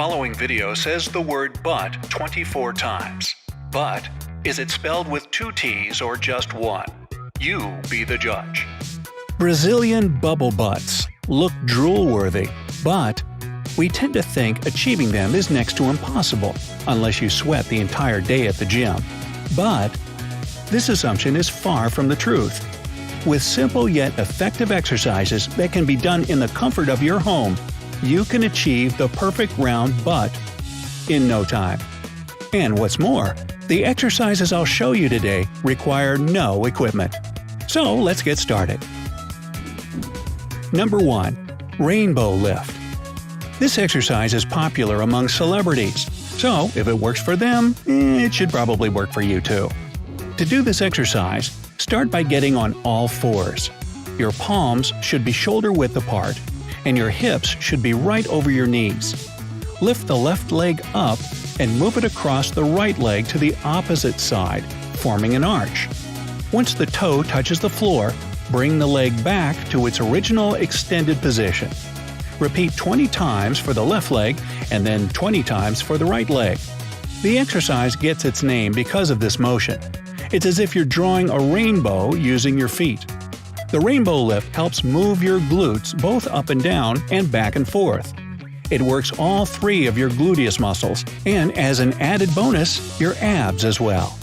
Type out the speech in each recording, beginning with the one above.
following video says the word but 24 times. But, is it spelled with 2 T's or just one? You be the judge. Brazilian bubble butts look drool-worthy, but we tend to think achieving them is next to impossible unless you sweat the entire day at the gym. But this assumption is far from the truth. With simple yet effective exercises that can be done in the comfort of your home, you can achieve the perfect round butt in no time. And what's more, the exercises I'll show you today require no equipment. So let's get started. Number 1. Rainbow lift. This exercise is popular among celebrities, so if it works for them, it should probably work for you too. To do this exercise, start by getting on all fours. Your palms should be shoulder-width apart, and your hips should be right over your knees. Lift the left leg up and move it across the right leg to the opposite side, forming an arch. Once the toe touches the floor, bring the leg back to its original extended position. Repeat 20 times for the left leg and then 20 times for the right leg. The exercise gets its name because of this motion. It's as if you're drawing a rainbow using your feet. The rainbow lift helps move your glutes both up and down and back and forth. It works all 3 of your gluteus muscles, and as an added bonus, your abs as well.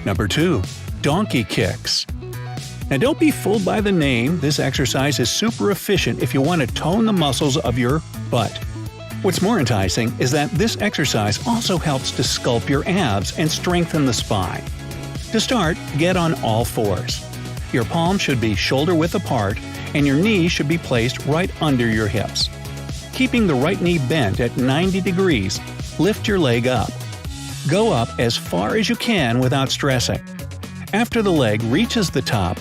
Number 2. Donkey kicks. Now don't be fooled by the name, this exercise is super efficient if you want to tone the muscles of your butt. What's more enticing is that this exercise also helps to sculpt your abs and strengthen the spine. To start, get on all fours. Your palms should be shoulder-width apart, and your knees should be placed right under your hips. Keeping the right knee bent at 90 degrees, lift your leg up. Go up as far as you can without stressing. After the leg reaches the top,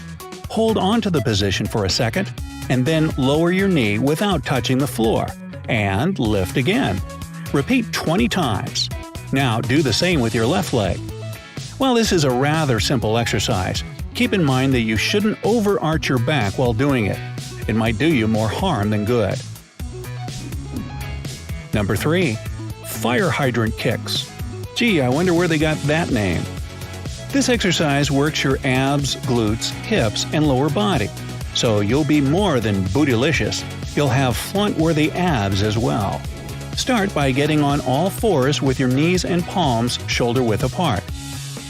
hold on to the position for a second, and then lower your knee without touching the floor, and lift again. Repeat 20 times. Now do the same with your left leg. While this is a rather simple exercise, keep in mind that you shouldn't overarch your back while doing it. It might do you more harm than good. Number 3. Fire hydrant kicks. Gee, I wonder where they got that name. This exercise works your abs, glutes, hips, and lower body. So you'll be more than bootylicious, you'll have flaunt-worthy abs as well. Start by getting on all fours with your knees and palms shoulder-width apart.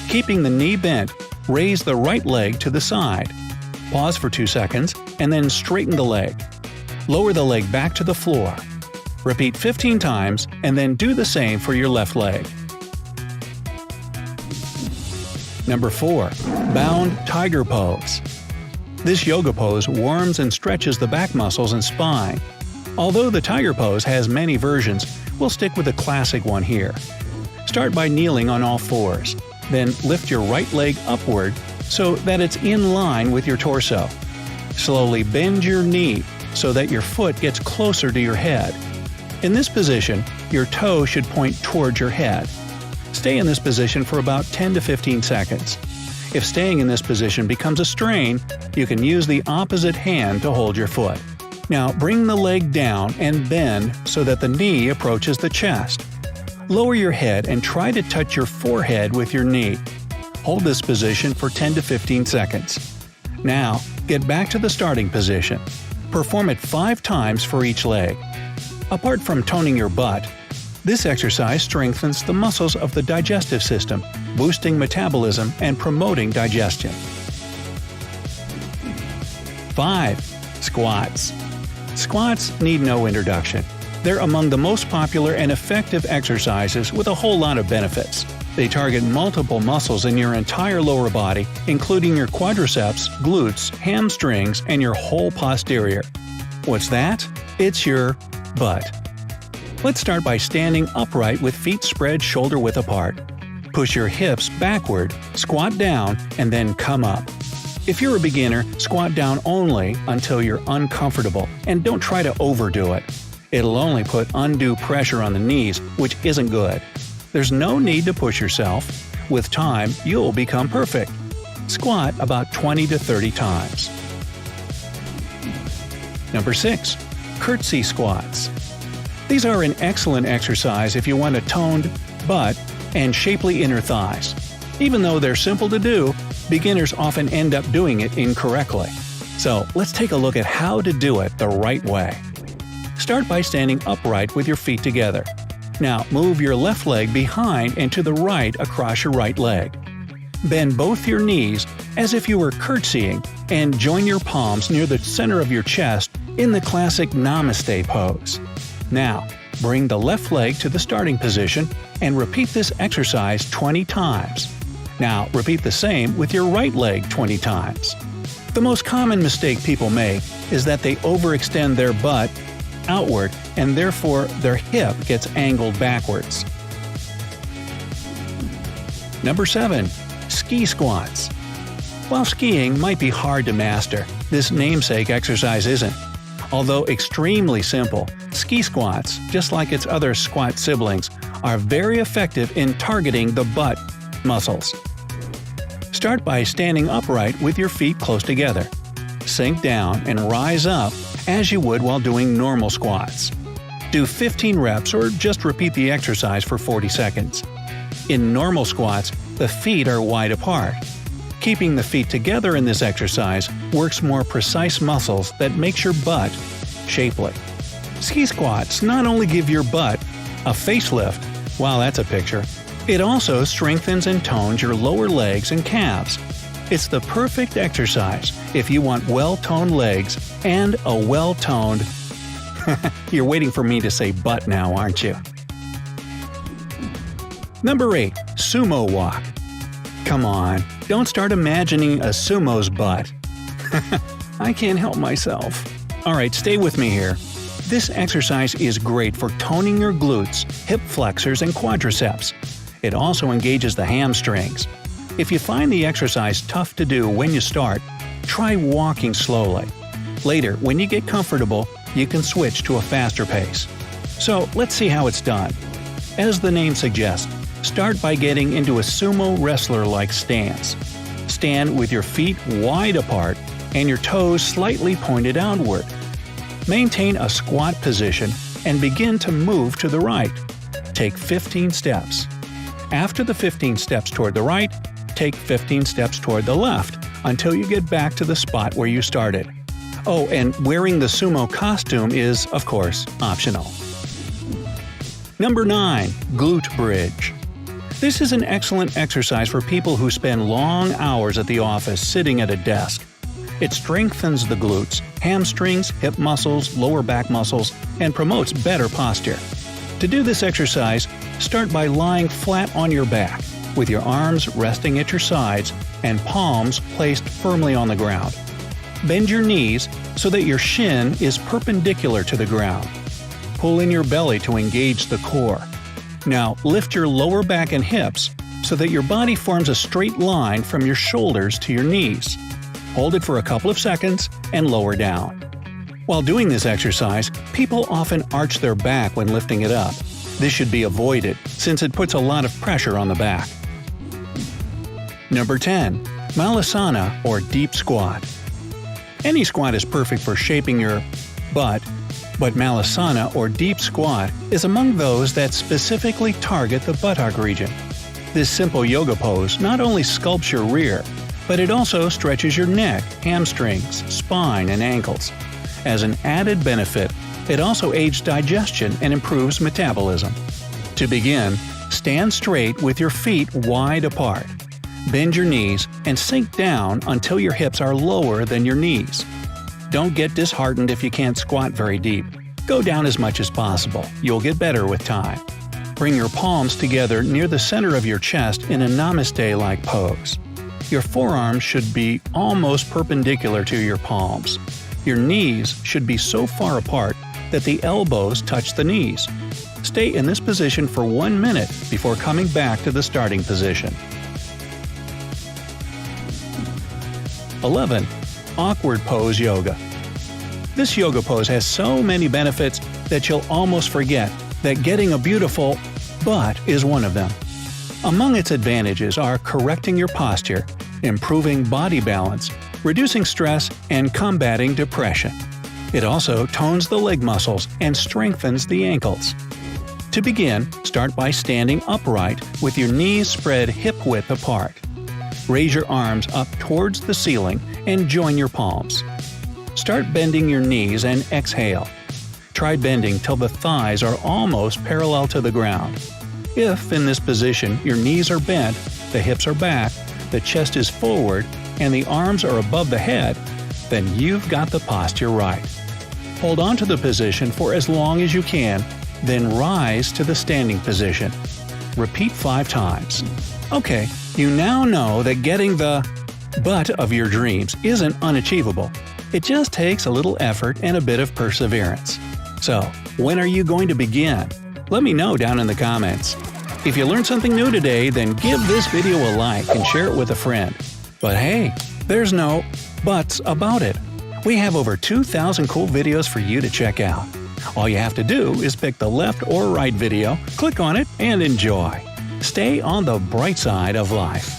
Keeping the knee bent, raise the right leg to the side. Pause for 2 seconds, and then straighten the leg. Lower the leg back to the floor. Repeat 15 times, and then do the same for your left leg. Number 4. Bound tiger pose. This yoga pose warms and stretches the back muscles and spine. Although the tiger pose has many versions, we'll stick with the classic one here. Start by kneeling on all fours. Then lift your right leg upward so that it's in line with your torso. Slowly bend your knee so that your foot gets closer to your head. In this position, your toe should point towards your head. Stay in this position for about 10 to 15 seconds. If staying in this position becomes a strain, you can use the opposite hand to hold your foot. Now bring the leg down and bend so that the knee approaches the chest. Lower your head and try to touch your forehead with your knee. Hold this position for 10 to 15 seconds. Now, get back to the starting position. Perform it 5 times for each leg. Apart from toning your butt, this exercise strengthens the muscles of the digestive system, boosting metabolism and promoting digestion. 5. Squats. Squats need no introduction. They're among the most popular and effective exercises with a whole lot of benefits. They target multiple muscles in your entire lower body, including your quadriceps, glutes, hamstrings, and your whole posterior. What's that? It's your butt. Let's start by standing upright with feet spread shoulder-width apart. Push your hips backward, squat down, and then come up. If you're a beginner, squat down only until you're uncomfortable, and don't try to overdo it. It'll only put undue pressure on the knees, which isn't good. There's no need to push yourself. With time, you'll become perfect. Squat about 20 to 30 times. Number 6. Curtsy squats. These are an excellent exercise if you want a toned butt and shapely inner thighs. Even though they're simple to do, beginners often end up doing it incorrectly. So let's take a look at how to do it the right way. Start by standing upright with your feet together. Now move your left leg behind and to the right across your right leg. Bend both your knees as if you were curtsying and join your palms near the center of your chest in the classic Namaste pose. Now, bring the left leg to the starting position and repeat this exercise 20 times. Now, repeat the same with your right leg 20 times. The most common mistake people make is that they overextend their butt outward and therefore their hip gets angled backwards. Number 7. Ski squats. While skiing might be hard to master, this namesake exercise isn't. Although extremely simple, ski squats, just like its other squat siblings, are very effective in targeting the butt muscles. Start by standing upright with your feet close together. Sink down and rise up as you would while doing normal squats. Do 15 reps or just repeat the exercise for 40 seconds. In normal squats, the feet are wide apart. Keeping the feet together in this exercise works more precise muscles that makes your butt shapely. Ski squats not only give your butt a facelift, wow that's a picture, it also strengthens and tones your lower legs and calves. It's the perfect exercise if you want well-toned legs and a well-toned… You're waiting for me to say butt now, aren't you? Number 8. Sumo walk. Come on, don't start imagining a sumo's butt. I can't help myself. Alright, stay with me here. This exercise is great for toning your glutes, hip flexors, and quadriceps. It also engages the hamstrings. If you find the exercise tough to do when you start, try walking slowly. Later, when you get comfortable, you can switch to a faster pace. So let's see how it's done. As the name suggests, start by getting into a sumo wrestler-like stance. Stand with your feet wide apart and your toes slightly pointed outward. Maintain a squat position and begin to move to the right. Take 15 steps. After the 15 steps toward the right, take 15 steps toward the left until you get back to the spot where you started. Oh, and wearing the sumo costume is, of course, optional. Number 9. Glute bridge. This is an excellent exercise for people who spend long hours at the office sitting at a desk. It strengthens the glutes, hamstrings, hip muscles, lower back muscles, and promotes better posture. To do this exercise, start by lying flat on your back, with your arms resting at your sides and palms placed firmly on the ground. Bend your knees so that your shin is perpendicular to the ground. Pull in your belly to engage the core. Now lift your lower back and hips so that your body forms a straight line from your shoulders to your knees. Hold it for a couple of seconds and lower down. While doing this exercise, people often arch their back when lifting it up. This should be avoided since it puts a lot of pressure on the back. Number 10. Malasana or deep squat. Any squat is perfect for shaping your butt, but Malasana or deep squat is among those that specifically target the buttock region. This simple yoga pose not only sculpts your rear, but it also stretches your neck, hamstrings, spine, and ankles. As an added benefit, it also aids digestion and improves metabolism. To begin, stand straight with your feet wide apart. Bend your knees and sink down until your hips are lower than your knees. Don't get disheartened if you can't squat very deep. Go down as much as possible. You'll get better with time. Bring your palms together near the center of your chest in a namaste-like pose. Your forearms should be almost perpendicular to your palms. Your knees should be so far apart that the elbows touch the knees. Stay in this position for 1 minute before coming back to the starting position. 11. Awkward pose yoga. This yoga pose has so many benefits that you'll almost forget that getting a beautiful butt is one of them. Among its advantages are correcting your posture, improving body balance, reducing stress, and combating depression. It also tones the leg muscles and strengthens the ankles. To begin, start by standing upright with your knees spread hip-width apart. Raise your arms up towards the ceiling and join your palms. Start bending your knees and exhale. Try bending till the thighs are almost parallel to the ground. If, in this position, your knees are bent, the hips are back, the chest is forward, and the arms are above the head, then you've got the posture right. Hold on to the position for as long as you can, then rise to the standing position. Repeat 5 times. Okay, you now know that getting the butt of your dreams isn't unachievable. It just takes a little effort and a bit of perseverance. So, when are you going to begin? Let me know down in the comments. If you learned something new today, then give this video a like and share it with a friend. But hey, there's no buts about it. We have over 2,000 cool videos for you to check out. All you have to do is pick the left or right video, click on it, and enjoy. Stay on the bright side of life.